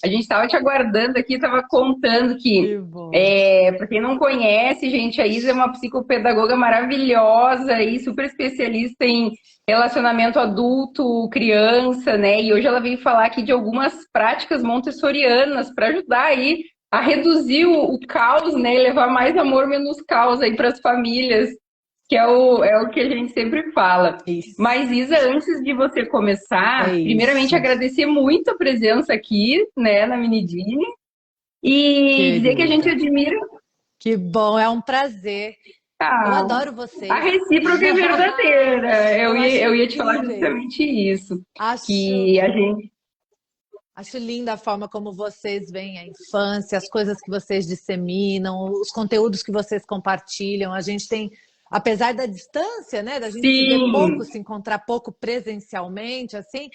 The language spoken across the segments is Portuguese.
A gente estava te aguardando aqui, estava contando Que que, bom. para quem não conhece, gente, a Isa é uma psicopedagoga maravilhosa e super especialista em relacionamento adulto, criança, né? E hoje ela veio falar aqui de algumas práticas montessorianas para ajudar aí a reduzir o caos, né? E levar mais amor, menos caos aí para as famílias, que é o que a gente sempre fala. Isso. Mas, Isa, antes de você É começar, primeiramente isso, agradecer muito a presença aqui, né, na Minidini, e dizer que a gente querida. admira Que bom, é um prazer. Eu a, adoro a vocês. recíproca e verdadeira. Eu acho Eu ia te falar incríveis. justamente isso, Acho, que a gente... acho linda a forma como vocês veem a infância, as coisas que vocês disseminam, os conteúdos que vocês compartilham. A gente tem, apesar da distância, né, da gente se ver pouco, Sim, se encontrar pouco presencialmente, assim,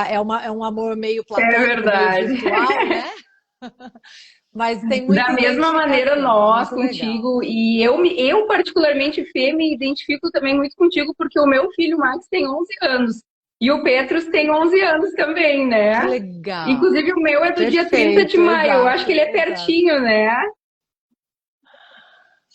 é um amor meio é platônico, meio verdade. virtual, né? Mas tem muita Da mesma maneira, identificação, nós muito legal. contigo, e eu particularmente, Fê, me identifico também muito contigo, porque o meu filho Max tem 11 anos, e o Petrus tem 11 anos também, Que né? legal. Inclusive, o meu é do dia 30 de Perfeito, maio, eu acho exato, que ele é exato. pertinho, né?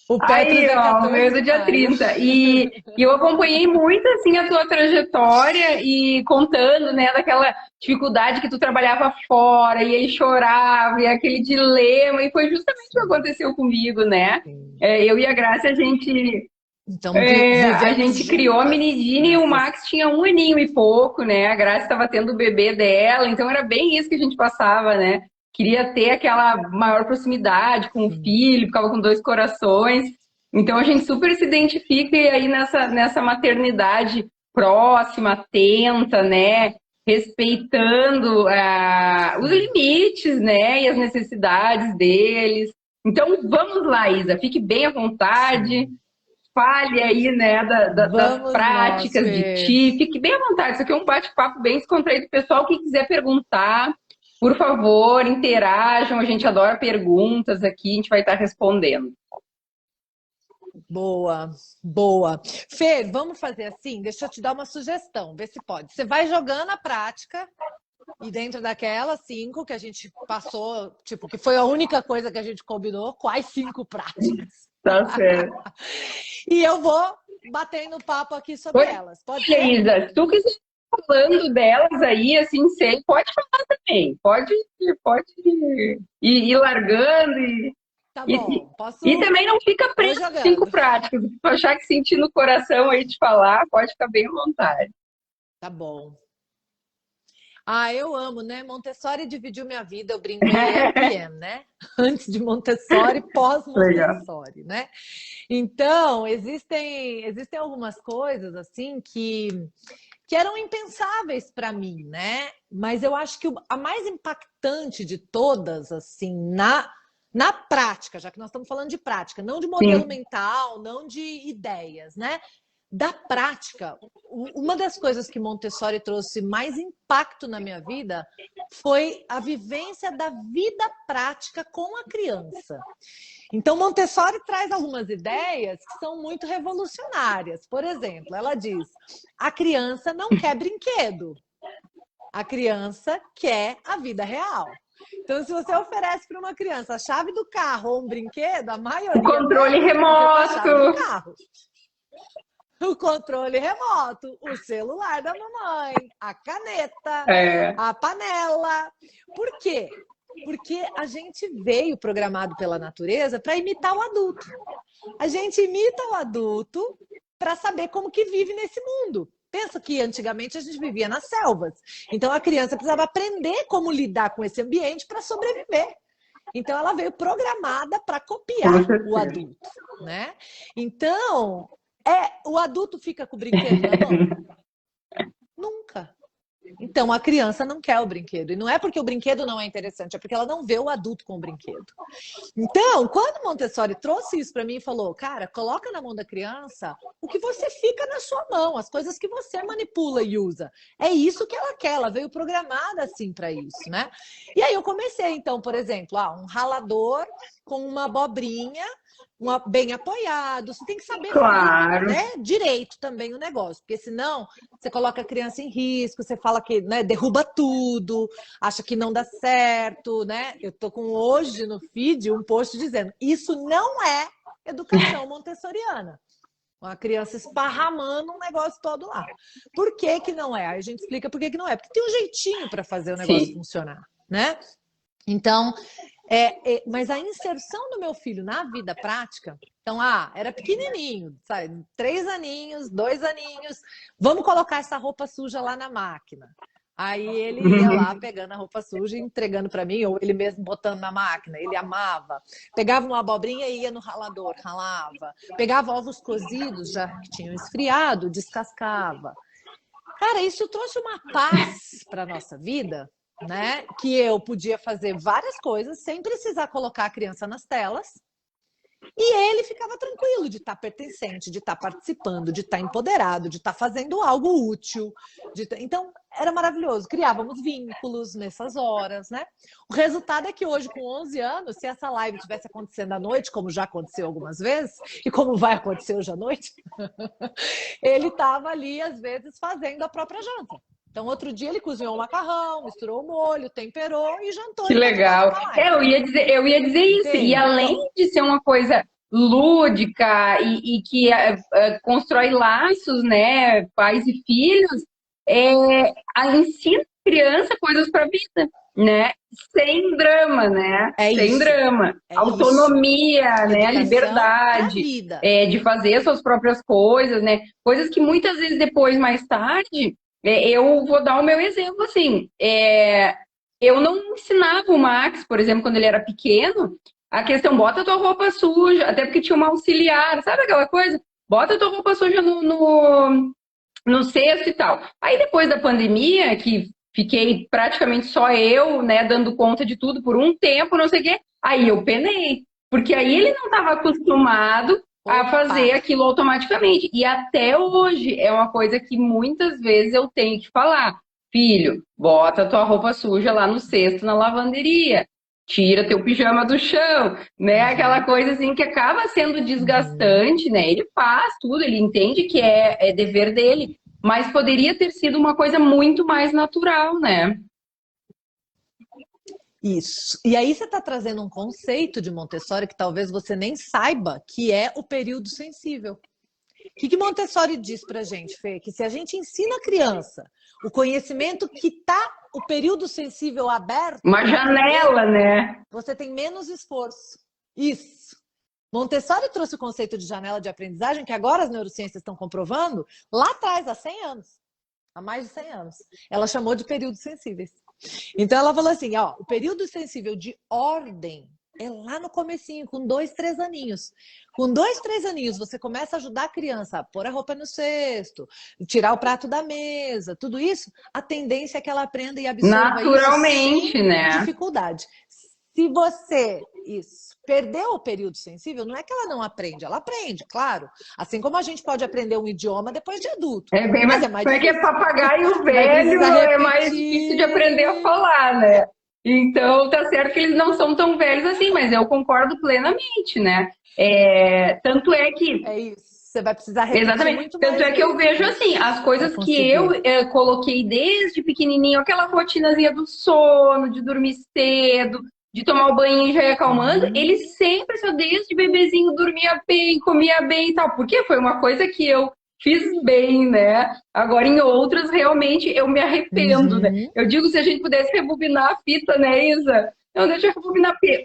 O Petrus Aí, é ó, o meu é 14 do de dia maio. 30. E eu acompanhei muito, assim, a tua trajetória e contando, né, daquela dificuldade que tu trabalhava fora e ele chorava e aquele dilema. E foi justamente o que Sim, aconteceu comigo, né? sim. Eu e a Graça, Então, a vivemos gente criou a juntas Menidine e o nessas. Max tinha um aninho e pouco, né? A Graça estava tendo o bebê dela, então era bem isso que a gente passava, né? Queria ter aquela maior proximidade com o Sim. filho, ficava com dois corações. Então a gente super se identifica e aí nessa maternidade próxima, atenta, né? Respeitando os Sim. limites, né? E as necessidades deles. Então vamos lá, Isa, fique bem à vontade. Sim. Fale aí, né, das Vamos nós, práticas de Fê. ti. Fique bem à vontade. Isso aqui é um bate-papo bem descontraído. Pessoal que quiser perguntar, por favor, interajam. A gente adora perguntas aqui, a gente vai estar respondendo. Boa, boa. Fê, vamos fazer assim? Deixa eu te dar uma sugestão, ver se pode. Você vai jogando a prática e dentro daquelas 5 que a gente passou, tipo, que foi a única coisa que a gente combinou, quais 5 práticas? Tá certo. E eu vou batendo papo aqui sobre Oi, elas. Pode ser? Isa, se tu quiser falando delas aí, assim, sei, pode falar também. Pode ir largando Tá e, bom, e posso. também não fica Vou preso em cinco jogando. práticas. Se tu achar que sentir no coração aí de falar, pode ficar bem à vontade. Tá bom. Ah, eu amo, né? Montessori dividiu minha vida, eu brinco, ele é PM, né? Antes de Montessori, Legal. pós-Montessori, né? Então, existem algumas coisas assim que eram impensáveis para mim, né? Mas eu acho que a mais impactante de todas, assim, na prática, já que nós estamos falando de prática, não de modelo Sim. mental, não de ideias, né? Da prática, uma das coisas que Montessori trouxe mais impacto na minha vida foi a vivência da vida prática com a criança. Então, Montessori traz algumas ideias que são muito revolucionárias. Por exemplo, ela diz: a criança não quer brinquedo, a criança quer a vida real. Então, se você oferece para uma criança a chave do carro ou um brinquedo, a O maioria controle delas vai dizer que é a chave do remoto. carro. O controle remoto, o celular da mamãe, a caneta, É, a panela. Por quê? Porque a gente veio programado pela natureza para imitar o adulto. A gente imita o adulto para saber como que vive nesse mundo. Pensa que antigamente a gente vivia nas selvas. Então a criança precisava aprender como lidar com esse ambiente para sobreviver. Então ela veio programada para com copiar o certeza. adulto, né? Então, o adulto fica com o brinquedo na mão? Nunca. Então a criança não quer o brinquedo. E não é porque o brinquedo não é interessante, é porque ela não vê o adulto com o brinquedo. Então, quando Montessori trouxe isso para mim e falou: cara, coloca na mão da criança o que você fica na sua mão, as coisas que você manipula e usa. É isso que ela quer, ela veio programada assim para isso, né? E aí eu comecei, então, por exemplo, um ralador com uma abobrinha bem apoiado, você tem que saber fazer, Claro. né, direito também o negócio, porque senão você coloca a criança em risco, você fala que, né, derruba tudo, acha que não dá certo, né? Eu tô com hoje no feed um post dizendo, isso não é educação montessoriana. Uma criança esparramando um negócio todo lá. Por que que não é? Aí a gente explica por que que não é. Porque tem um jeitinho para fazer o negócio Sim. funcionar, né? Então, mas a inserção do meu filho na vida prática, então, era pequenininho, sabe? 3 aninhos, 2 aninhos, vamos colocar essa roupa suja lá na máquina. Aí ele ia lá pegando a roupa suja e entregando para mim, ou ele mesmo botando na máquina, ele amava. Pegava uma abobrinha e ia no ralador, ralava. Pegava ovos cozidos, já que tinham esfriado, descascava. Cara, isso trouxe uma paz para nossa vida, né? Que eu podia fazer várias coisas sem precisar colocar a criança nas telas. E ele ficava tranquilo de estar pertencente, de estar participando, de estar empoderado, de estar fazendo algo útil. Então, era maravilhoso. Criávamos vínculos nessas horas, né? O resultado é que hoje, com 11 anos, se essa live tivesse acontecendo à noite, como já aconteceu algumas vezes, e como vai acontecer hoje à noite, ele estava ali, às vezes, fazendo a própria janta. Então, outro dia ele cozinhou um macarrão, misturou o molho, temperou e jantou Que enquanto estava legal. na live. Eu ia dizer isso. E Entende? além Então, de ser uma coisa lúdica e que constrói laços, né, pais e filhos, ensina a criança coisas para a vida, né? Sem drama, né? é Sem isso. drama. É isso. Autonomia, né? Educação para a Liberdade, vida. de fazer as suas próprias coisas, né? Coisas que muitas vezes depois, mais tarde, eu vou dar o meu exemplo, assim. Eu não ensinava o Max, por exemplo, quando ele era pequeno, a questão, bota tua roupa suja, até porque tinha uma auxiliar, sabe aquela coisa? Bota tua roupa suja no cesto e tal. Aí depois da pandemia, que fiquei praticamente só eu, né, dando conta de tudo por um tempo, não sei o quê, aí eu penei. Porque aí ele não estava acostumado a Opa! fazer aquilo automaticamente. E até hoje é uma coisa que muitas vezes eu tenho que falar. Filho, bota tua roupa suja lá no cesto na lavanderia. Tira teu pijama do chão, né? Aquela Uhum, coisa assim que acaba sendo uhum. desgastante, né? Ele faz tudo, ele entende que é dever dele, mas poderia ter sido uma coisa muito mais natural, né? Isso. E aí você está trazendo um conceito de Montessori que talvez você nem saiba, que é o período sensível. O que Montessori diz para a gente, Fê? Que se a gente ensina a criança o conhecimento que está o período sensível aberto Uma para aprender, janela, né? você tem menos esforço. Isso. Montessori trouxe o conceito de janela de aprendizagem, que agora as neurociências estão comprovando, lá atrás, há 100 anos. Há mais de 100 anos. Ela chamou de períodos sensíveis. Então ela falou assim, ó, o período sensível de ordem é lá no comecinho, com 2, 3 aninhos. Com 2, 3 aninhos, você começa a ajudar a criança a pôr a roupa no cesto, tirar o prato da mesa, tudo isso, a tendência é que ela aprenda e absorva isso sem Naturalmente, né? dificuldade. Se você perdeu o período sensível, não é que ela não aprende, ela aprende, claro. Assim como a gente pode aprender um idioma depois de adulto, É bem mas mais. é mais Como é que é difícil. papagaio Vai velho precisar é mais difícil de aprender a repetir. falar, né? Então, tá certo que eles não são tão velhos assim, mas eu concordo plenamente, né? Tanto é que É isso. Você vai precisar repetir Exatamente. muito Tanto mais é que eu vezes, vejo né? assim, as Para coisas que eu conseguir. coloquei desde pequenininho, aquela rotinazinha do sono, de dormir cedo, de tomar o banho e já ir acalmando, ele Uhum, sempre, só desde bebezinho, dormia bem, comia bem e tal, porque foi uma coisa que eu fiz bem, né? Agora, em outras, realmente, eu me arrependo, né? uhum. Eu digo, se a gente pudesse rebobinar a fita, né, Isa? Não, deixa eu rebobinar a fita.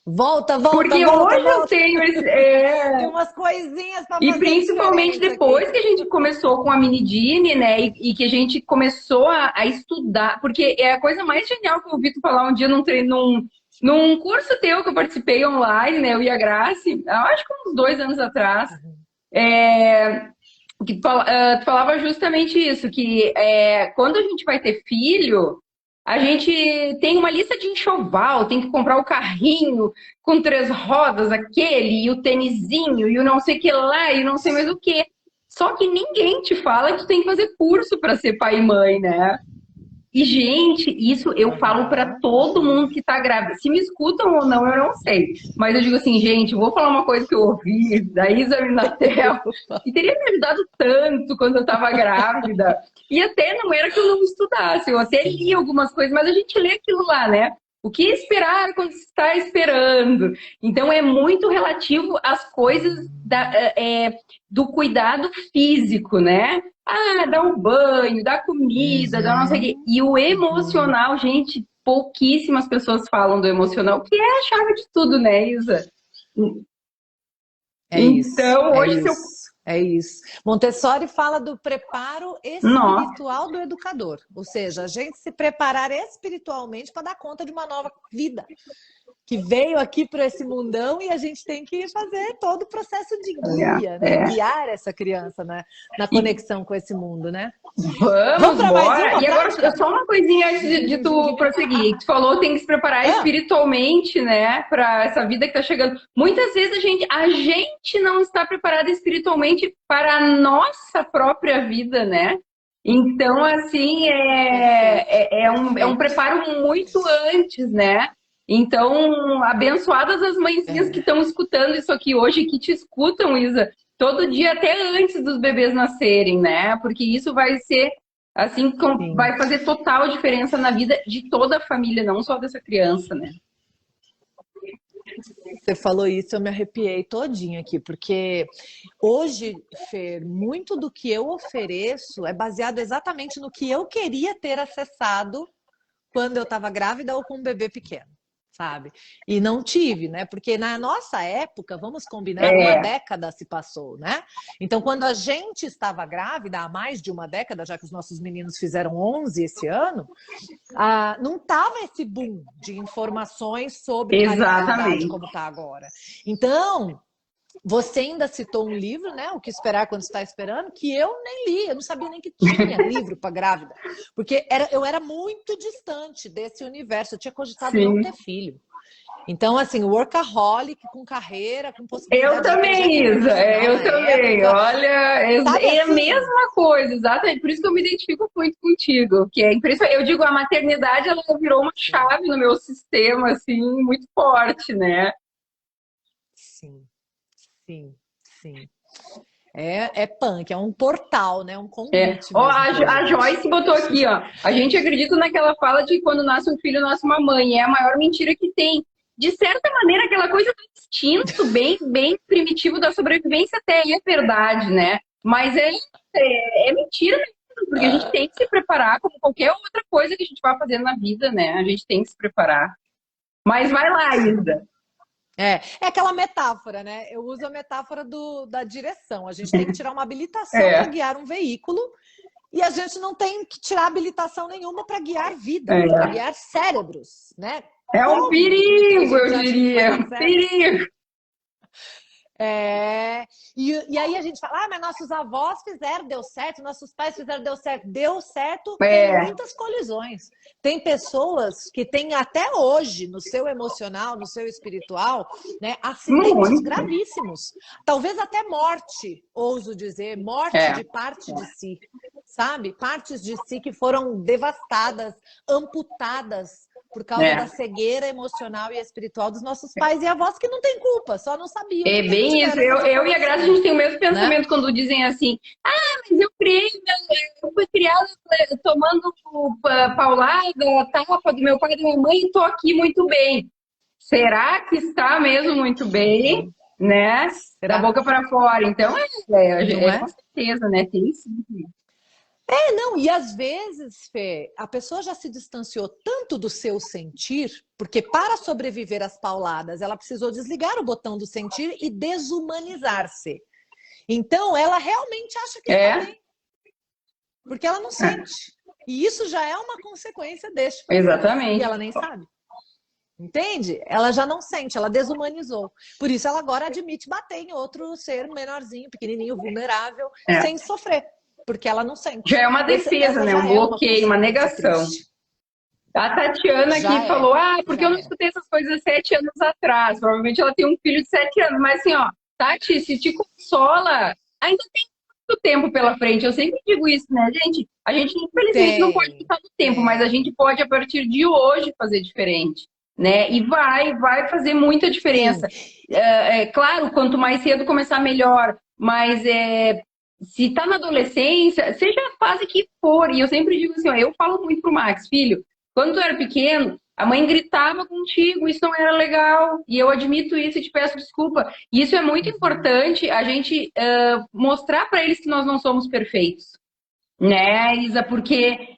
Volta, volta, Porque volta, hoje eu volta. tenho Tem umas coisinhas para e fazer principalmente diferença depois aqui. que a gente começou com a Minidini, né? E que a gente começou a estudar, porque é a coisa mais genial que eu ouvi tu falar um dia num curso teu que eu participei online, né? Eu e a Grace, acho que uns 2 anos atrás, que tu falava justamente isso, que quando a gente vai ter filho, a gente tem uma lista de enxoval, tem que comprar o carrinho com 3 rodas, aquele, e o tênisinho, e o não sei que lá, e não sei mais o que. Só que ninguém te fala que tu tem que fazer curso para ser pai e mãe, né? E, gente, isso eu falo para todo mundo que tá grávida. Se me escutam ou não, eu não sei. Mas eu digo assim, gente, vou falar uma coisa que eu ouvi da Isa Minatel, que teria me ajudado tanto quando eu estava grávida. E até não era que eu não estudasse, eu até li algumas coisas, mas a gente lê aquilo lá, né? O que esperar quando se está esperando? Então, é muito relativo às coisas do cuidado físico, né? Ah, dá um banho, dá comida, dá não sei o quê. E o emocional, gente, pouquíssimas pessoas falam do emocional, que é a chave de tudo, né, Isa? É isso, Então, é hoje, se eu... isso, é isso. Montessori fala do preparo Nossa, espiritual do educador, ou seja, a gente se preparar espiritualmente para dar conta de uma nova vida, que veio aqui para esse mundão e a gente tem que fazer todo o processo de guia, né? Guiar essa criança, né? Na conexão com esse mundo, né? Vamos para mais embora. uma E agora, prática? só uma coisinha antes de tu prosseguir. Tu falou tem que se preparar espiritualmente, né, para essa vida que tá chegando. Muitas vezes a gente não está preparada espiritualmente para a nossa própria vida, né? Então, assim, é um preparo muito antes, né? Então, abençoadas as mãezinhas que estão escutando isso aqui hoje, que te escutam, Isa, todo dia, até antes dos bebês nascerem, né? Porque isso vai ser, assim, vai fazer total diferença na vida de toda a família, não só dessa criança, né? Você falou isso, eu me arrepiei todinho aqui, porque hoje, Fer, muito do que eu ofereço é baseado exatamente no que eu queria ter acessado quando eu estava grávida ou com um bebê pequeno, sabe? E não tive, né? Porque na nossa época, vamos combinar, uma década se passou, né? Então, quando a gente estava grávida, há mais de uma década, já que os nossos meninos fizeram 11 esse ano, não estava esse boom de informações sobre parentalidade como está agora. Então, você ainda citou um livro, né? O que esperar quando está esperando, que eu nem li, eu não sabia nem que tinha livro para grávida, porque eu era muito distante desse universo, eu tinha cogitado não ter filho. Então, assim, workaholic, com carreira, com possibilidade eu também, Isa, eu também. Época. Olha, é assim? A mesma coisa, exatamente. Por isso que eu me identifico muito contigo, que é impressionante. Eu digo, a maternidade, ela virou uma chave no meu sistema, assim, muito forte, né? Sim, sim, sim. É punk, é um portal, né? Um convite. Ó, a Joyce botou aqui, ó. A gente acredita naquela fala de quando nasce um filho, nasce uma mãe. É a maior mentira que tem. De certa maneira, aquela coisa do instinto bem primitivo da sobrevivência até é verdade, né? Mas é mentira mesmo, porque a gente tem que se preparar como qualquer outra coisa que a gente vai fazendo na vida, né? A gente tem que se preparar. Mas vai lá, Isa. É aquela metáfora, né? Eu uso a metáfora da direção. A gente tem que tirar uma habilitação para guiar um veículo e a gente não tem que tirar habilitação nenhuma para guiar vida, para guiar cérebros, né? É um perigo, eu diria. Um perigo. E aí a gente fala, mas nossos avós fizeram, deu certo, nossos pais fizeram, deu certo com muitas colisões. Tem pessoas que têm até hoje, no seu emocional, no seu espiritual, né, acidentes gravíssimos. Talvez até morte, ouso dizer, morte de parte de si, sabe? Partes de si que foram devastadas, amputadas, por causa da cegueira emocional e espiritual dos nossos pais e avós que não tem culpa, só não sabiam. É bem isso. Eu e a Graça, a gente tem o mesmo pensamento, né? Quando dizem assim, mas eu fui criada tomando paulada, tapa do meu pai e da minha mãe e tô aqui muito bem. Será que está mesmo muito bem? Né? Da boca para fora. Então, com certeza, né? Tem sim. Não, e às vezes, Fê, a pessoa já se distanciou tanto do seu sentir, porque para sobreviver às pauladas, ela precisou desligar o botão do sentir e desumanizar-se. Então, ela realmente acha que está bem, porque ela não sente. E isso já é uma consequência deste processo. Exatamente. E ela nem sabe. Entende? Ela já não sente, ela desumanizou. Por isso, ela agora admite bater em outro ser menorzinho, pequenininho, vulnerável, sem sofrer. Porque ela não sente. Já é uma defesa, né? Um bloqueio, uma negação. A Tatiana aqui falou, porque eu não escutei essas coisas 7 anos atrás. Provavelmente ela tem um filho de 7 anos. Mas assim, ó, Tati, se te consola, ainda tem muito tempo pela frente. Eu sempre digo isso, né, gente? A gente, infelizmente, não pode ficar no tempo, mas a gente pode, a partir de hoje, fazer diferente, né? E vai fazer muita diferença. Claro, quanto mais cedo começar, melhor. Mas se tá na adolescência, seja a fase que for, e eu sempre digo assim, ó, eu falo muito pro Max, filho, quando tu era pequeno, a mãe gritava contigo, isso não era legal, e eu admito isso e te peço desculpa. E isso é muito importante, a gente mostrar para eles que nós não somos perfeitos, né, Isa? Porque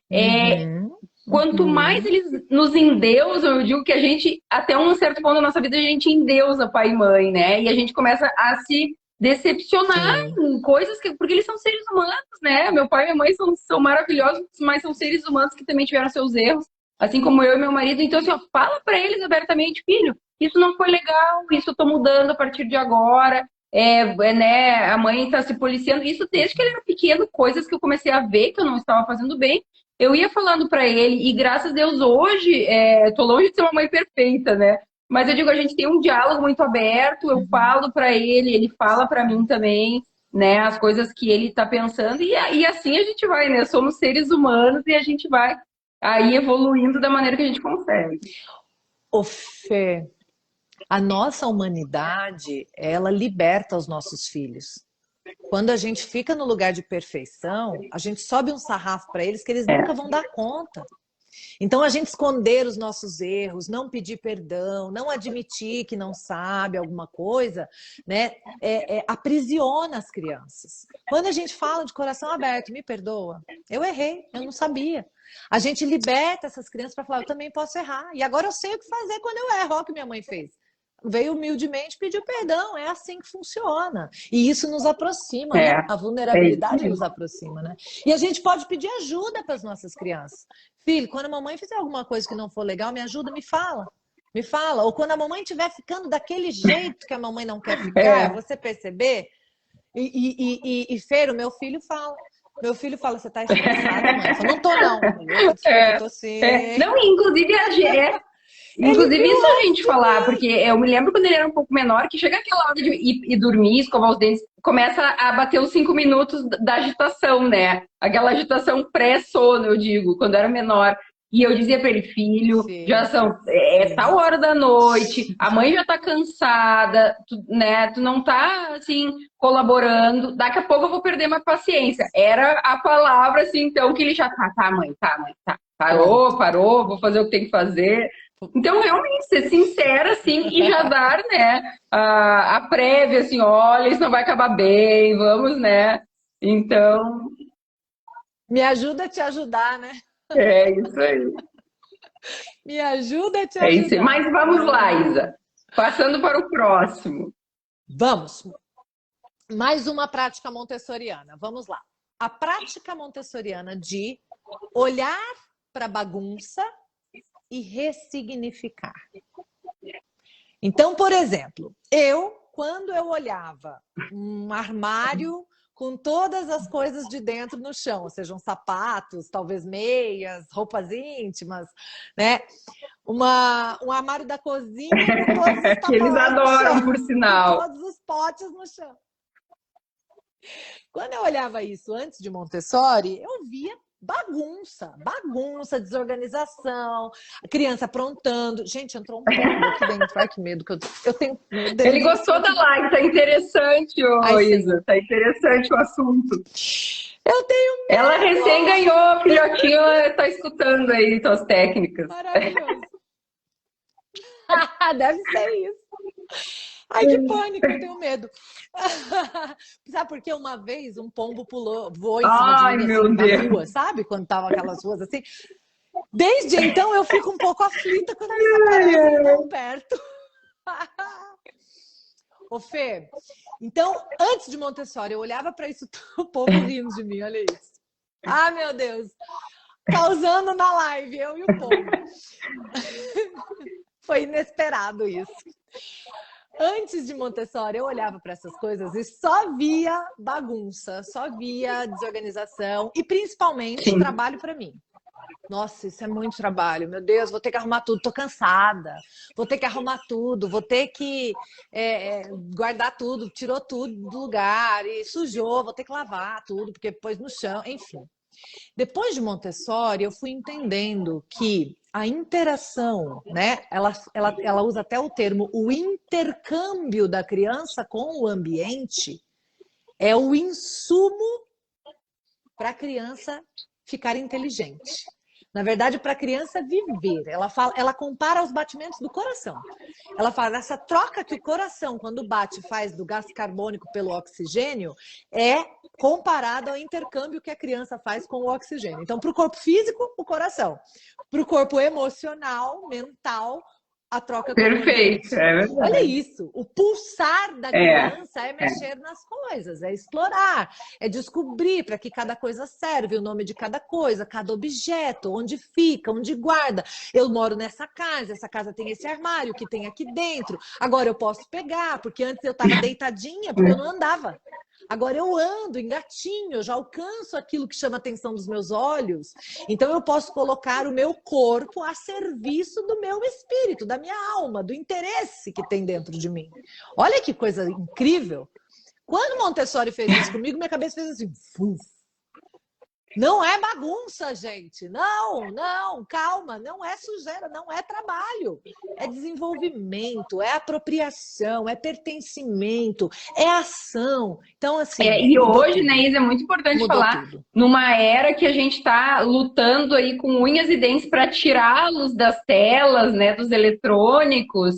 quanto mais eles nos endeusam, eu digo que a gente, até um certo ponto da nossa vida, a gente endeusa pai e mãe, né? E a gente começa a se decepcionar em coisas porque eles são seres humanos, né? Meu pai e minha mãe são maravilhosos, mas são seres humanos que também tiveram seus erros, assim como eu e meu marido. Então, assim, ó, fala para eles abertamente, filho, isso não foi legal, isso eu tô mudando a partir de agora. Né, a mãe tá se policiando. Isso desde que ele era pequeno, coisas que eu comecei a ver que eu não estava fazendo bem. Eu ia falando para ele, e graças a Deus hoje, tô longe de ser uma mãe perfeita, né? Mas eu digo, a gente tem um diálogo muito aberto, eu falo para ele fala para mim também, né? As coisas que ele tá pensando, e assim a gente vai, né? Somos seres humanos e a gente vai aí evoluindo da maneira que a gente consegue. Ô, Fê, a nossa humanidade, ela liberta os nossos filhos. Quando a gente fica no lugar de perfeição, a gente sobe um sarrafo para eles que eles nunca vão dar conta. Então, a gente esconder os nossos erros, não pedir perdão, não admitir que não sabe alguma coisa, né, aprisiona as crianças. Quando a gente fala de coração aberto, me perdoa, eu errei, eu não sabia. A gente liberta essas crianças para falar, eu também posso errar. E agora eu sei o que fazer quando eu erro, olha o que minha mãe fez. Veio humildemente, pediu perdão, é assim que funciona. E isso nos aproxima, né? A vulnerabilidade nos aproxima, né? E a gente pode pedir ajuda para as nossas crianças. Filho, quando a mamãe fizer alguma coisa que não for legal, me ajuda, me fala. Me fala. Ou quando a mamãe estiver ficando daquele jeito que a mamãe não quer ficar, você perceber. E Feiro, meu filho fala. Meu filho fala, você tá estressada, mãe? Eu falo, não tô, não. Eu tô sim. Não, inclusive, inclusive, isso a gente falar, porque eu me lembro quando ele era um pouco menor, que chega aquela hora de ir dormir, escovar os dentes, começa a bater os 5 minutos da agitação, né? Aquela agitação pré-sono, eu digo, quando era menor. E eu dizia para ele, filho, já são tal hora da noite, a mãe já tá cansada, né? Tu não tá, assim, colaborando, daqui a pouco eu vou perder minha paciência. Era a palavra, assim, então, que ele já tá, mãe, tá. Parou, vou fazer o que tem que fazer. Então, realmente, ser sincera, assim, e já dar, né, a prévia, assim, olha, isso não vai acabar bem, vamos, né? Então... Me ajuda a te ajudar, né? É isso aí. Me ajuda a te ajudar. Isso aí. Mas vamos lá, Isa. Passando para o próximo. Vamos. Mais uma prática montessoriana. Vamos lá. A prática montessoriana de olhar para a bagunça e ressignificar. Então, por exemplo, quando eu olhava um armário com todas as coisas de dentro no chão, sejam sapatos, talvez meias, roupas íntimas, né? Um armário da cozinha com todos os que eles adoram, por sinal. Com todos os potes no chão. Quando eu olhava isso antes de Montessori, eu via bagunça, desorganização, a criança aprontando. Gente, entrou um pombo aqui dentro. Ai, que medo que eu tenho. Ele gostou da live, tá interessante, Isa. Tá interessante o assunto. Eu tenho medo. Ela recém ganhou, filhotinho, ela tá escutando aí suas técnicas. Maravilhoso. Deve ser isso. Ai, que pânico, eu tenho medo. Sabe por quê? Uma vez um pombo voou em cima de mim, assim, na rua, sabe? Quando tava aquelas ruas assim. Desde então eu fico um pouco aflita quando eles aparecem tão perto. Ô, Fê, então, antes de Montessori, eu olhava para isso, o povo rindo de mim, olha isso. Ah, meu Deus! Causando na live, eu e o povo. Foi inesperado isso. Antes de Montessori, eu olhava para essas coisas e só via bagunça, só via desorganização e principalmente trabalho para mim. Nossa, isso é muito trabalho. Meu Deus, vou ter que arrumar tudo. Tô cansada. Vou ter que arrumar tudo. Vou ter que guardar tudo. Tirou tudo do lugar e sujou. Vou ter que lavar tudo porque pôs no chão. Enfim. Depois de Montessori, eu fui entendendo que a interação, né? Ela usa até o termo, o intercâmbio da criança com o ambiente é o insumo para a criança ficar inteligente. Na verdade, para a criança viver, ela compara aos batimentos do coração. Ela fala, essa troca que o coração, quando bate, faz do gás carbônico pelo oxigênio, é comparado ao intercâmbio que a criança faz com o oxigênio. Então, para o corpo físico, o coração. Para o corpo emocional, mental, a troca com o ambiente. Perfeito, é Olha verdade. isso, o pulsar da É, criança é mexer nas coisas, é explorar, é descobrir para que cada coisa serve, o nome de cada coisa, cada objeto, onde fica, onde guarda. Eu moro nessa casa, essa casa tem esse armário, o que tem aqui dentro. Agora eu posso pegar, porque antes eu estava deitadinha, porque eu não andava. Agora eu ando, engatinho, eu já alcanço aquilo que chama a atenção dos meus olhos. Então eu posso colocar o meu corpo a serviço do meu espírito, da minha alma, do interesse que tem dentro de mim. Olha que coisa incrível. Quando Montessori fez isso comigo, minha cabeça fez assim, fuf. Não é bagunça, gente. Não, não, calma. Não é sujeira, não é trabalho. É desenvolvimento, é apropriação, é pertencimento, é ação. Então, assim, e mudou hoje, né, tudo. Isa, é muito importante Mudou falar, tudo. numa era que a gente está lutando aí com unhas e dentes para tirá-los das telas, né, dos eletrônicos.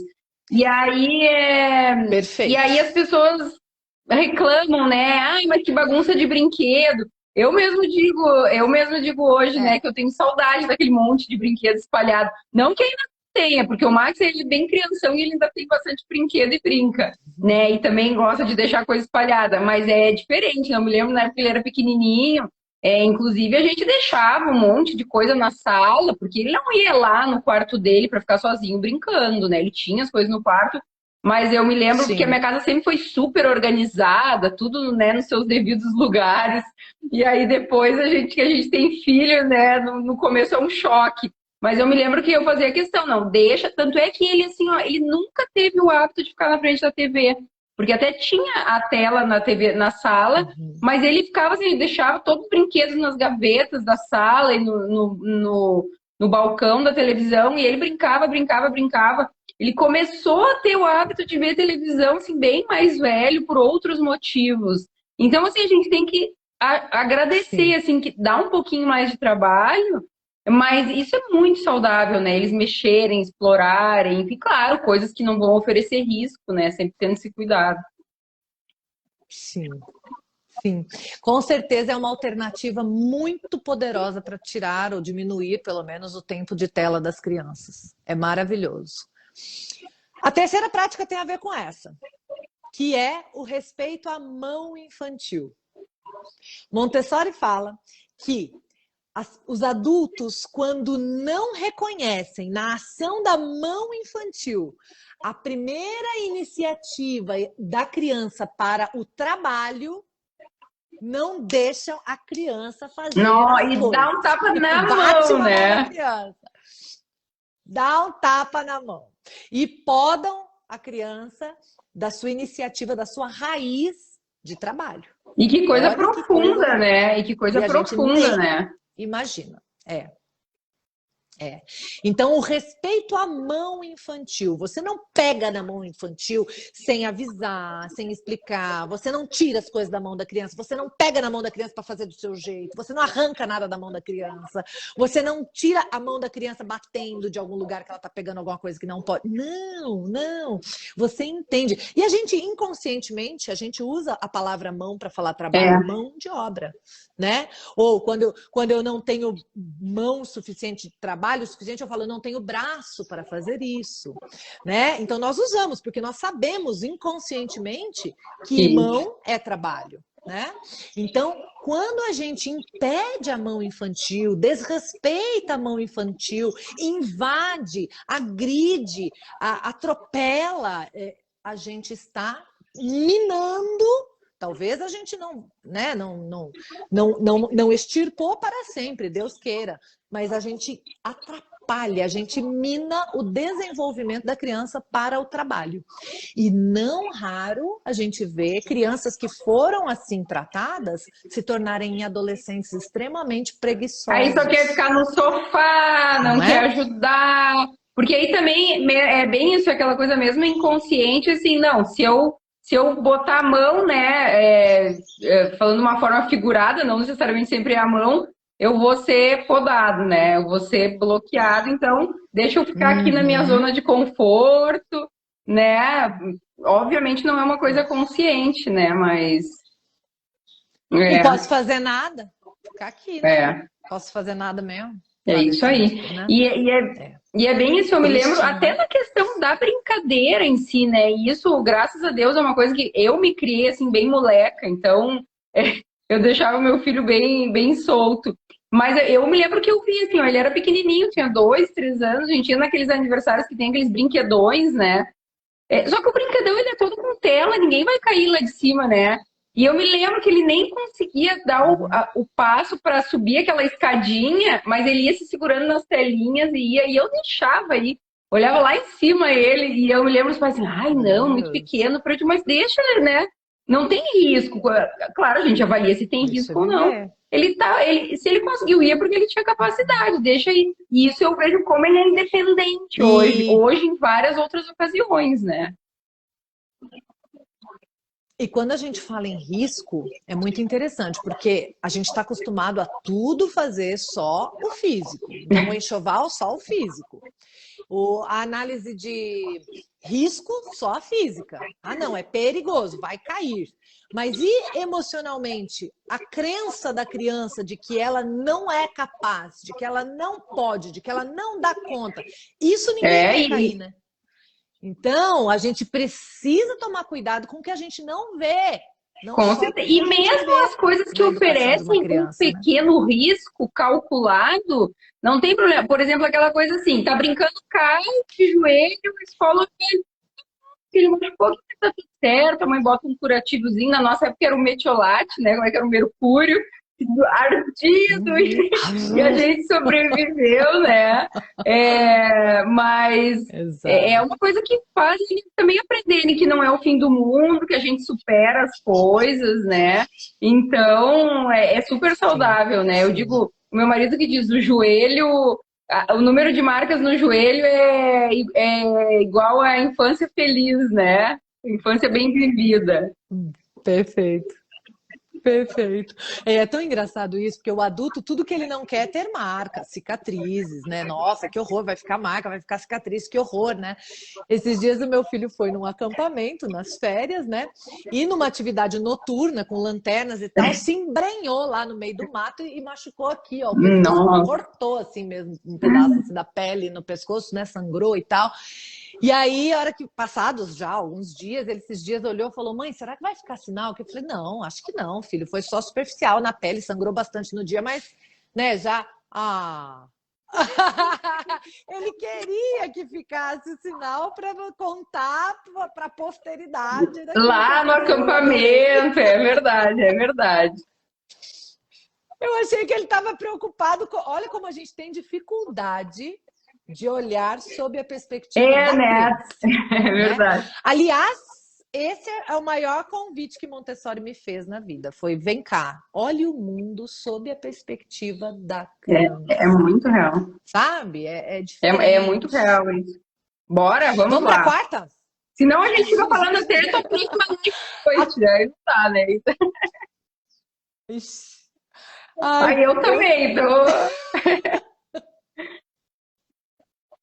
E aí, e Perfeito. aí as pessoas reclamam, né? Ai, mas que bagunça de brinquedo. Eu mesmo digo hoje, né, É. que eu tenho saudade daquele monte de brinquedo espalhado. Não que ainda tenha, porque o Max ele é bem crianção e ele ainda tem bastante brinquedo e brinca, né? E também gosta de deixar coisa espalhada, mas é diferente. Eu me lembro na época que ele era pequenininho, inclusive a gente deixava um monte de coisa na sala, porque ele não ia lá no quarto dele para ficar sozinho brincando, né? Ele tinha as coisas no quarto, mas eu me lembro porque a Sim. minha casa sempre foi super organizada, tudo, né, nos seus devidos lugares. E aí depois que a gente tem filho, né, no começo é um choque. Mas eu me lembro que eu fazia questão, não, deixa. Tanto é que ele, assim, ó, ele nunca teve o hábito de ficar na frente da TV. Porque até tinha a tela na TV, na sala, Uhum. mas ele ficava assim, ele deixava todos os brinquedos nas gavetas da sala e no balcão da televisão, e ele brincava, brincava, brincava. Ele começou a ter o hábito de ver televisão, assim, bem mais velho, por outros motivos. Então, assim, a gente tem que agradecer, Sim. assim, que dá um pouquinho mais de trabalho, mas isso é muito saudável, né? Eles mexerem, explorarem, e claro, coisas que não vão oferecer risco, né? Sempre tendo esse cuidado. Sim. Sim, com certeza é uma alternativa muito poderosa para tirar ou diminuir, pelo menos, o tempo de tela das crianças. É maravilhoso. A terceira prática tem a ver com essa, que é o respeito à mão infantil. Montessori fala que os adultos, quando não reconhecem na ação da mão infantil a primeira iniciativa da criança para o trabalho, não deixam a criança fazer Não, as e dá um coisas. tapa Tipo, na bate mão, uma mão na né? criança, dá um tapa na mão. E podam a criança da sua iniciativa, da sua raiz de trabalho. E que coisa Olha que coisa. profunda, né? E que E coisa a gente profunda, nem né? imagina. É. Então, o respeito à mão infantil. Você não pega na mão infantil sem avisar, sem explicar. Você não tira as coisas da mão da criança. Você não pega na mão da criança para fazer do seu jeito. Você não arranca nada da mão da criança. Você não tira a mão da criança batendo de algum lugar que ela está pegando alguma coisa que não pode. Não, não. Você entende. E a gente, inconscientemente, a gente usa a palavra mão para falar trabalho, É. mão de obra, né? Ou quando eu não tenho mão suficiente de trabalho suficiente, eu falo, eu não tenho braço para fazer isso, né? Então nós usamos, porque nós sabemos inconscientemente que Isso. mão é trabalho, né? Então, quando a gente impede a mão infantil, desrespeita a mão infantil, invade, agride, atropela, a gente está minando Talvez a gente não, né, não extirpou para sempre, Deus queira, mas a gente atrapalha, a gente mina o desenvolvimento da criança para o trabalho. E não raro a gente vê crianças que foram assim tratadas se tornarem adolescentes extremamente Aí só preguiçosos. quer ficar no sofá, não Não quer é? ajudar. Porque aí também é bem isso, aquela coisa mesmo inconsciente, assim, não, se eu botar a mão, né, falando de uma forma figurada, não necessariamente sempre é a mão, eu vou ser podado, né, eu vou ser bloqueado, então deixa eu ficar aqui na minha Uhum. zona de conforto, né, obviamente não é uma coisa consciente, né, mas Não é, posso fazer nada, ficar aqui, né? é. Posso fazer nada mesmo, É sabe isso assim, aí. tipo, né? E É e é bem isso, eu me lembro tristinho, até né? na questão da brincadeira em si, né? E isso, graças a Deus, é uma coisa que eu me criei assim, bem moleca, então eu deixava o meu filho bem, bem solto. Mas eu me lembro que eu vi, assim, ó, ele era pequenininho, tinha 2, 3 anos, a gente ia naqueles aniversários que tem aqueles brinquedões, né? Só que o brinquedão ele é todo com tela, ninguém vai cair lá de cima, né? E eu me lembro que ele nem conseguia dar Uhum. o passo para subir aquela escadinha, mas ele ia se segurando nas telinhas e ia, e eu deixava aí. Olhava lá em cima ele, e eu me lembro os pais assim, ai Meu não, muito Deus, pequeno, mas deixa, né? Não tem risco. Claro, a gente avalia se tem deixa risco ou não. viver. Se ele conseguiu ir é porque ele tinha capacidade, deixa aí. E isso eu vejo como ele é independente hoje, E, hoje em várias outras ocasiões, né? e quando a gente fala em risco, é muito interessante, porque a gente está acostumado a tudo fazer só o físico. Então, o enxoval, só o físico. A análise de risco, só a física. Ah, não, é perigoso, vai cair. Mas e emocionalmente? A crença da criança de que ela não é capaz, de que ela não pode, de que ela não dá conta. Isso ninguém É, quer cair, e né? Então, a gente precisa tomar cuidado com o que a gente não vê, não com só com certeza. o que E a gente mesmo vê as coisas que na educação de uma oferecem um criança, né? pequeno risco calculado, não tem problema. Por exemplo, aquela coisa assim, tá brincando, cai de joelho, escola, filho machucou, tá tudo certo, a mãe bota um curativozinho, na nossa época era o metiolate, né? Como é que era o mercúrio, ardido, Uhum. e a gente sobreviveu, né? Mas é Exato. uma coisa que faz eles também aprenderem que não é o fim do mundo, que a gente supera as coisas, né? Então, é super Sim, saudável, né? Eu sim. digo, o meu marido que diz, o joelho, o número de marcas no joelho é igual à infância feliz, né? Infância bem vivida. Perfeito. Perfeito. É tão engraçado isso, porque o adulto, tudo que ele não quer é ter marcas, cicatrizes, né? Nossa, que horror, vai ficar marca, vai ficar cicatriz, que horror, né? Esses dias o meu filho foi num acampamento, nas férias, né? E numa atividade noturna, com lanternas e tal, se embrenhou lá no meio do mato e machucou aqui, ó, o pescoço, Nossa. cortou assim mesmo, um pedaço assim, da pele no pescoço, né? Sangrou e tal. E aí, a hora que passados já alguns dias, ele esses dias olhou e falou: Mãe, será que vai ficar sinal? Eu falei: Não, acho que não, filho. Foi só superficial na pele, sangrou bastante no dia, mas, né, já. Ah. Ele queria que ficasse sinal para contar para a posteridade daquilo que Lá no aconteceu. Eu adorei. acampamento, é verdade, é verdade. Eu achei que ele estava preocupado com. Olha como a gente tem dificuldade de olhar sob a perspectiva É, da né? criança, É né? verdade. Aliás, esse é o maior convite que Montessori me fez na vida. Foi, vem cá, olhe o mundo sob a perspectiva da É criança. muito real. Sabe? É É muito diferente. real isso. Bora, vamos Vamos para a lá. quarta? Senão a gente fica falando até a próxima noite, aí não tá, né? Ixi. Ai, Aí eu eu também, tô.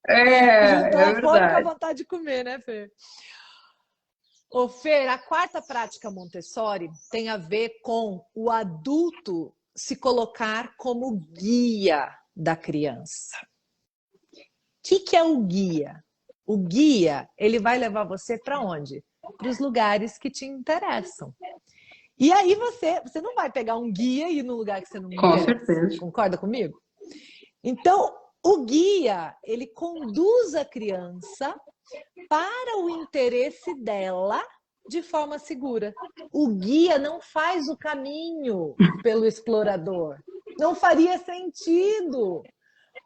juntou É a fome com a verdade. vontade de comer, né, Fê? Ô, Fer, a quarta prática Montessori tem a ver com o adulto se colocar como guia da criança. O que é o guia? O guia, ele vai levar você para onde? Para os lugares que te interessam. E aí você não vai pegar um guia e ir no lugar que você não me Com interessa. certeza. Concorda comigo? Então, o guia, ele conduz a criança para o interesse dela de forma segura. O guia não faz o caminho pelo explorador. Não faria sentido.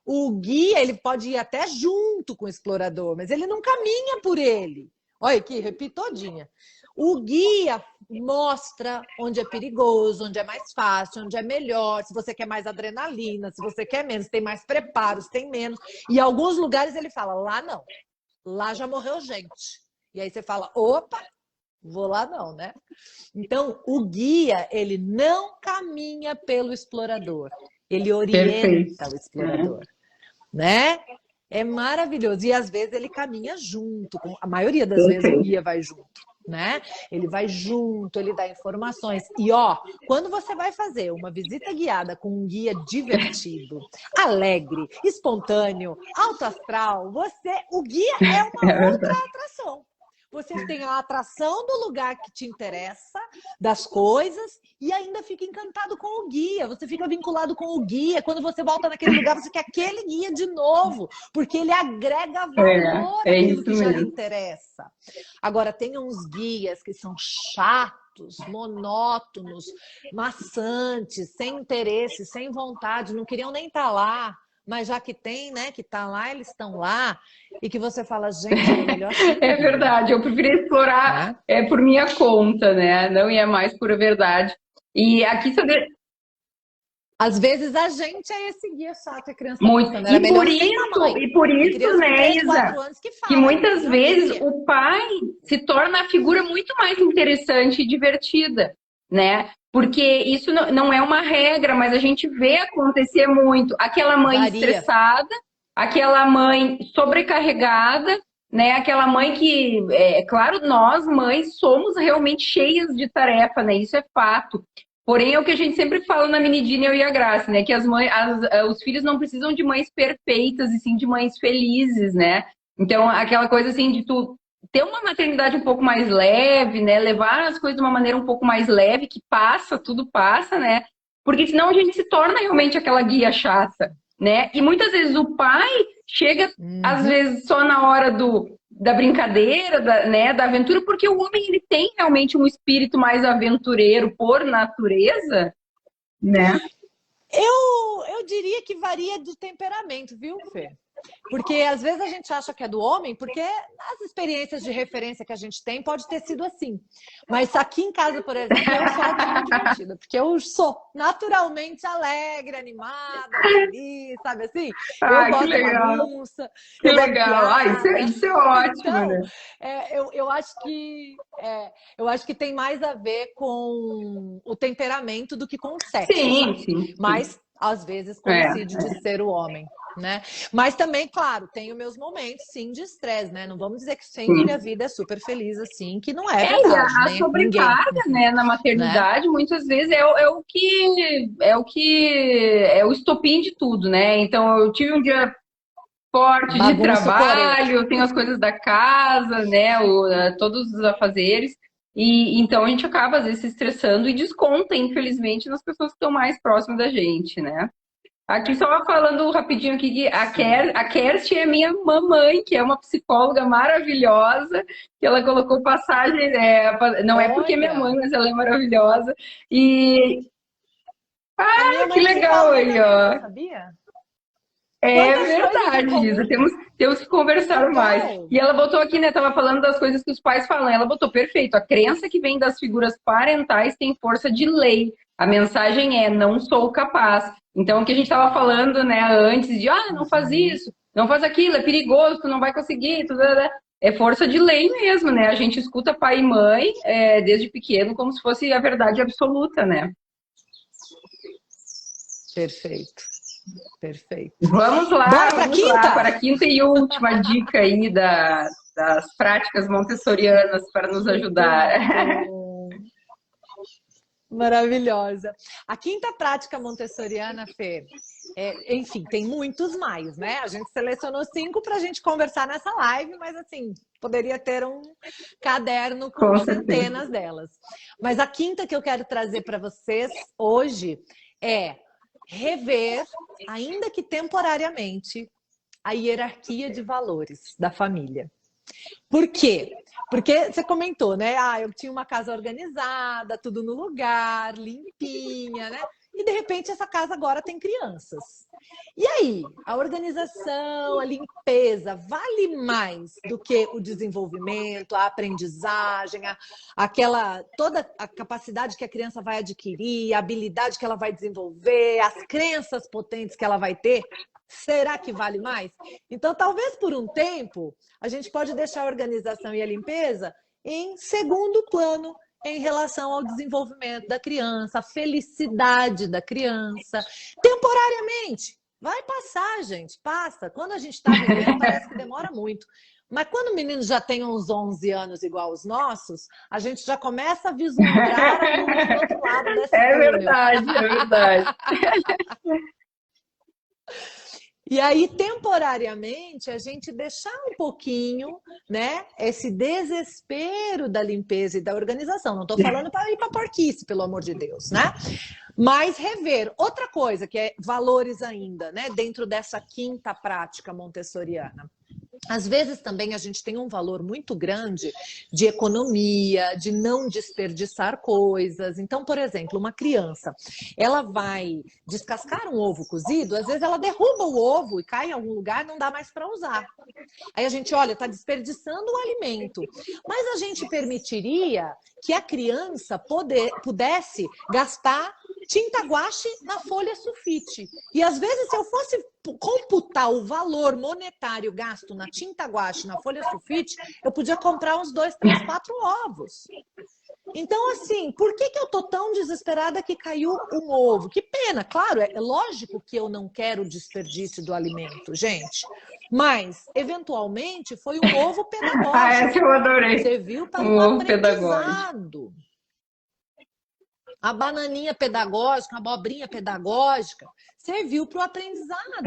O guia, ele pode ir até junto com o explorador, mas ele não caminha por ele. Olha aqui, repito todinha. O guia mostra onde é perigoso, onde é mais fácil, onde é melhor, se você quer mais adrenalina, se você quer menos, tem mais preparo, se tem menos. E em alguns lugares ele fala, lá não, lá já morreu gente. E aí você fala, opa, vou lá não, né? Então, o guia, ele não caminha pelo explorador, ele orienta o explorador, né? É maravilhoso. E às vezes ele caminha junto, a maioria das vezes o guia vai junto, né? Ele vai junto, ele dá informações. E ó, quando você vai fazer uma visita guiada com um guia divertido, alegre, espontâneo, alto astral, o guia é uma outra atração. Você tem a atração do lugar que te interessa, das coisas, e ainda fica encantado com o guia. Você fica vinculado com o guia. Quando você volta naquele lugar, você quer aquele guia de novo, porque ele agrega valor àquilo que já lhe interessa. Agora, tem uns guias que são chatos, monótonos, maçantes, sem interesse, sem vontade, não queriam nem estar lá. Mas já que tem, né, que tá lá, eles estão lá, e que você fala, gente, é melhor assim. É verdade, eu preferia explorar por minha conta, né? Não é mais pura verdade. E aqui sobre... Às vezes a gente é esse guia chato que a criança muito. Tá E por isso, né, Isa, que muitas vezes o pai se torna a figura muito mais interessante e divertida, né? Porque isso não é uma regra, mas a gente vê acontecer muito. Aquela mãe estressada, aquela mãe sobrecarregada, né? Aquela mãe que, claro, nós mães somos realmente cheias de tarefa, né? Isso é fato. Porém, é o que a gente sempre fala na Menidina, eu e a Graça, né? Que os filhos não precisam de mães perfeitas, e sim de mães felizes, né? Então, aquela coisa assim de tu ter uma maternidade um pouco mais leve, né? Levar as coisas de uma maneira um pouco mais leve, que passa, tudo passa, né? Porque senão a gente se torna realmente aquela guia chata, né? E muitas vezes o pai chega, às vezes, só na hora da brincadeira, né, da aventura, porque o homem ele tem realmente um espírito mais aventureiro por natureza, né? Eu diria que varia do temperamento, viu, Fê? Porque às vezes a gente acha que é do homem, porque as experiências de referência que a gente tem pode ter sido assim. Mas aqui em casa, por exemplo, eu sou a divertida, porque eu sou naturalmente alegre, animada, feliz, sabe assim? Eu gosto da bagunça. Que legal! Isso é ótimo, então, né? Eu acho que tem mais a ver com o temperamento do que com o sexo. Sim. Mas às vezes coincide de ser o homem, né? Mas também, claro, tenho meus momentos, sim, de estresse, né? Não vamos dizer que sempre minha vida é super feliz, assim, que não é verdade. A sobrecarga, né, na maternidade, né? Muitas vezes é o estopim de tudo, né? Então, eu tive um dia forte de trabalho, eu tenho as coisas da casa, né? Todos os afazeres. E então a gente acaba, às vezes, se estressando e desconta, infelizmente, nas pessoas que estão mais próximas da gente, né? Aqui só falando rapidinho aqui que a Kerstin é minha mamãe, que é uma psicóloga maravilhosa, que ela colocou passagem, não é porque é minha mãe, mas ela é maravilhosa. E que legal aí, ó. Sabia? É verdade, Isa. Temos que conversar mais. E ela botou aqui, né? Tava falando das coisas que os pais falam. Ela botou perfeito. A crença que vem das figuras parentais tem força de lei. A mensagem é: não sou capaz. Então, o que a gente estava falando, né, antes de não faz isso, não faz aquilo, é perigoso, tu não vai conseguir, tudo, é força de lei mesmo, né? A gente escuta pai e mãe desde pequeno como se fosse a verdade absoluta, né? Perfeito. Perfeito. Vamos lá para a quinta e última dica aí das práticas montessorianas para nos ajudar. Maravilhosa. A quinta prática montessoriana, Fê, enfim, tem muitos mais, né? A gente selecionou 5 para a gente conversar nessa live, mas assim, poderia ter um caderno com centenas delas. Mas a quinta que eu quero trazer para vocês hoje é rever, ainda que temporariamente, a hierarquia de valores da família. Por quê? Porque você comentou, né? Ah, eu tinha uma casa organizada, tudo no lugar, limpinha, né? E de repente essa casa agora tem crianças. E aí, a organização, a limpeza vale mais do que o desenvolvimento, a aprendizagem, aquela toda a capacidade que a criança vai adquirir, a habilidade que ela vai desenvolver, as crenças potentes que ela vai ter? Será que vale mais? Então, talvez por um tempo, a gente pode deixar a organização e a limpeza em segundo plano em relação ao desenvolvimento da criança, a felicidade da criança, temporariamente. Vai passar, gente, passa. Quando a gente está vivendo, parece que demora muito. Mas quando o menino já tem uns 11 anos igual os nossos, a gente já começa a vislumbrar a luz do outro lado desse túnel. É verdade, é verdade. E aí, temporariamente, a gente deixar um pouquinho, né, esse desespero da limpeza e da organização. Não estou falando para ir para a porquice, pelo amor de Deus, né? Mas rever. Outra coisa que é valores ainda, né, dentro dessa quinta prática montessoriana. Às vezes também a gente tem um valor muito grande de economia, de não desperdiçar coisas. Então, por exemplo, uma criança, ela vai descascar um ovo cozido, às vezes ela derruba o ovo e cai em algum lugar, não dá mais para usar. Aí a gente, olha, está desperdiçando o alimento. Mas a gente permitiria que a criança pudesse gastar tinta guache na folha sulfite. E às vezes, se eu fosse computar o valor monetário gasto na tinta guache, na folha sulfite, eu podia comprar uns 2, 3, 4 ovos. Então, assim, por que eu tô tão desesperada que caiu um ovo? Que pena, claro, é lógico que eu não quero o desperdício do alimento, gente. Mas, eventualmente, foi um ovo pedagógico. Ah, essa eu adorei. Serviu para Um um ovo aprendizado. A bananinha pedagógica, a abobrinha pedagógica, serviu para o aprendizado,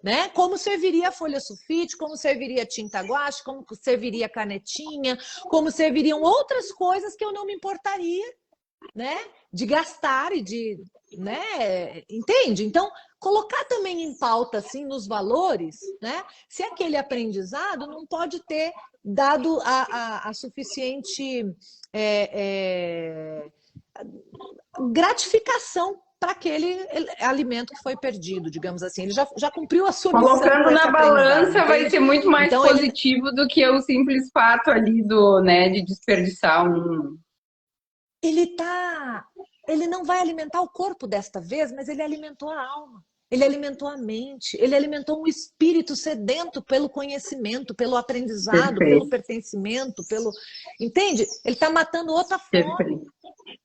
né? Como serviria a folha sulfite, como serviria a tinta guache, como serviria a canetinha, como serviriam outras coisas que eu não me importaria, né? De gastar e de, né? Entende? Então, colocar também em pauta, assim, nos valores, né? Se aquele aprendizado não pode ter dado a suficiente gratificação para aquele alimento que foi perdido, digamos assim. Ele já cumpriu a sua missão. Colocando na balança vai ser muito mais então, positivo do que o simples fato ali do, né, de desperdiçar um... Ele não vai alimentar o corpo desta vez, mas ele alimentou a alma. Ele alimentou a mente, ele alimentou um espírito sedento pelo conhecimento, pelo aprendizado, pelo pertencimento, pelo... Entende? Ele está matando outra fome.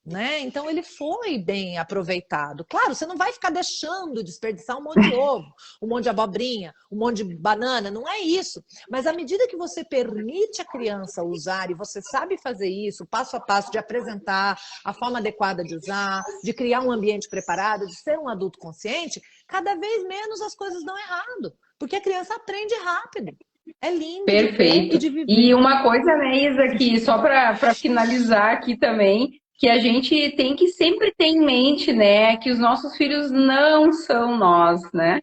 Né? Então ele foi bem aproveitado. Claro, você não vai ficar deixando desperdiçar um monte de ovo, um monte de abobrinha, um monte de banana, não é isso. Mas à medida que você permite a criança usar e você sabe fazer isso, passo a passo, de apresentar a forma adequada de usar, de criar um ambiente preparado, de ser um adulto consciente, cada vez menos as coisas dão errado, porque a criança aprende rápido. É lindo. Perfeito. De viver. E uma coisa, né, Isa, que só para finalizar aqui também, que a gente tem que sempre ter em mente, né, que os nossos filhos não são nós, né?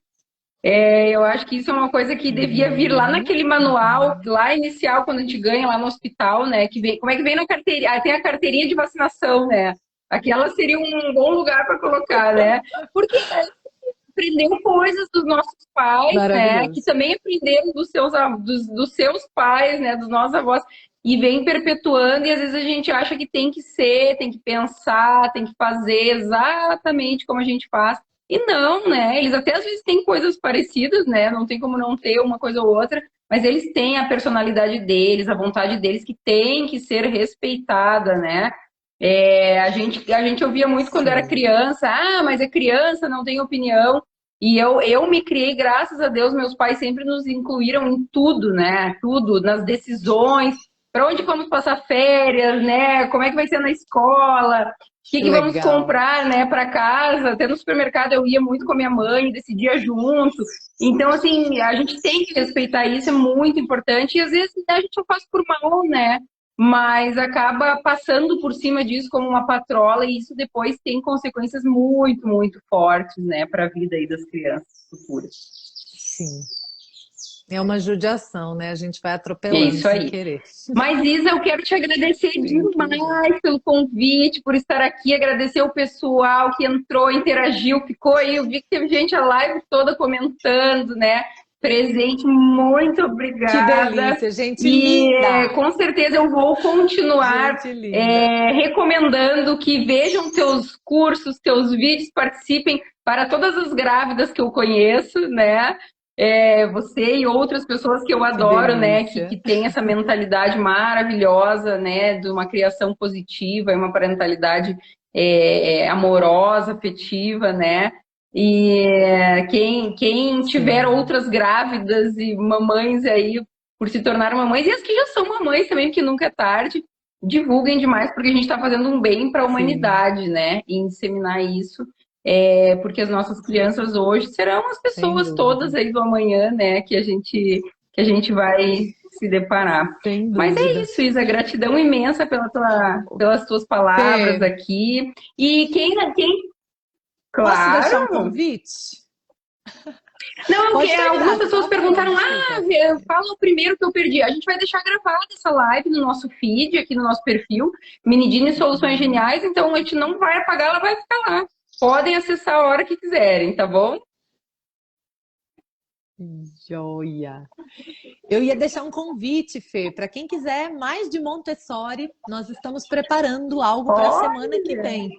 Eu acho que isso é uma coisa que devia vir lá naquele manual, lá inicial, quando a gente ganha lá no hospital, né? Que vem, como é que vem na carteirinha? Ah, tem a carteirinha de vacinação, né? Aquela seria um bom lugar para colocar, né? Porque aprendeu coisas dos nossos pais, né? Que também aprenderam dos seus pais, né? Dos nossos avós. E vem perpetuando, e às vezes a gente acha que tem que ser, tem que pensar, tem que fazer exatamente como a gente faz. E não, né? Eles até às vezes têm coisas parecidas, né? Não tem como não ter uma coisa ou outra, mas eles têm a personalidade deles, a vontade deles, que tem que ser respeitada, né? A gente ouvia muito quando era criança, mas é criança, não tem opinião. E eu me criei, graças a Deus, meus pais sempre nos incluíram em tudo, né? Tudo, nas decisões, para onde vamos passar férias, né? Como é que vai ser na escola, o que vamos comprar, né, para casa. Até no supermercado eu ia muito com a minha mãe, decidia junto. Então, assim, a gente tem que respeitar isso, é muito importante. E às vezes a gente só faz por mal, né? Mas acaba passando por cima disso como uma patrola, e isso depois tem consequências muito, muito fortes, né, para a vida aí das crianças futuras. Sim. É uma judiação, né? A gente vai É atropelando isso sem aí. querer. Mas, Isa, eu quero te agradecer Bem inteligente. demais pelo convite, por estar aqui, agradecer o pessoal que entrou, interagiu, ficou aí. Eu vi que teve gente a live toda comentando, né? Presente, muito Que obrigada. delícia, gente E linda! com certeza eu vou continuar Gente linda! recomendando que vejam teus cursos, teus vídeos, participem para todas as grávidas que eu conheço, né? Você e outras pessoas que eu Que adoro, né, que delícia! tem essa mentalidade maravilhosa, né, de uma criação positiva, e uma parentalidade amorosa, afetiva, né, e quem tiver Sim, outras grávidas e mamães aí por se tornar mamães, e as que já são mamães também, que nunca é tarde, divulguem demais, porque a gente está fazendo um bem para a sim, humanidade, né, e disseminar isso porque as nossas crianças hoje serão as sem pessoas todas dúvida, aí do amanhã, né, que a gente vai se deparar. sem Mas é dúvida. isso, Isa, gratidão imensa pelas tuas palavras Fê, aqui. E posso deixar um claro, convite? não, que Pode algumas terminar, você pessoas estava falando, perguntaram, desculpa. fala o primeiro que eu perdi. A gente vai deixar gravada essa live no nosso feed, aqui no nosso perfil, Minidini Soluções Uhum. Geniais, então a gente não vai apagar, ela vai ficar lá. Podem acessar a hora que quiserem, tá bom? Joia! Eu ia deixar um convite, Fê, para quem quiser mais de Montessori, nós estamos preparando algo para a semana que Olha! vem.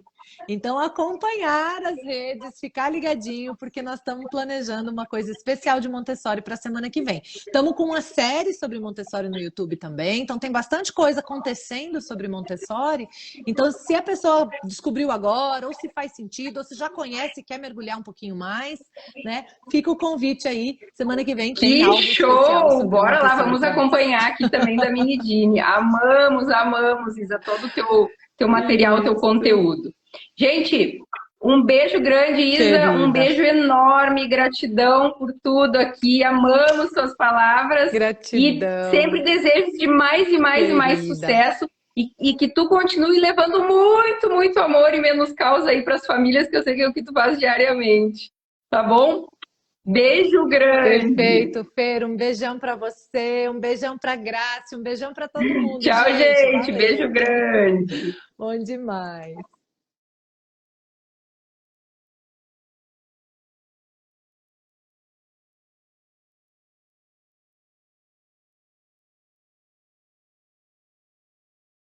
Então, acompanhar as redes, ficar ligadinho, porque nós estamos planejando uma coisa especial de Montessori para a semana que vem. Estamos com uma série sobre Montessori no YouTube também, então tem bastante coisa acontecendo sobre Montessori. Então, se a pessoa descobriu agora, ou se faz sentido, ou se já conhece e quer mergulhar um pouquinho mais, né? Fica o convite aí. Semana que vem tem Que algo especial show! sobre Bora lá, Montessori vamos para nós. acompanhar aqui também da Minidini. Amamos, amamos, Isa, todo o teu material, teu Isso. conteúdo. Gente, um beijo grande, Isa, um Querida, beijo enorme, gratidão por tudo aqui, amamos suas palavras e sempre gratidão, desejos de mais e mais e mais querida. sucesso e que tu continue levando muito, muito amor e menos causa aí para as famílias, que eu sei que é o que tu faz diariamente, tá bom? Beijo grande! Perfeito, Fer. Um beijão para você, um beijão para Graça, um beijão para todo mundo, Tchau, gente. gente. Beijo Valeu. grande. Bom demais.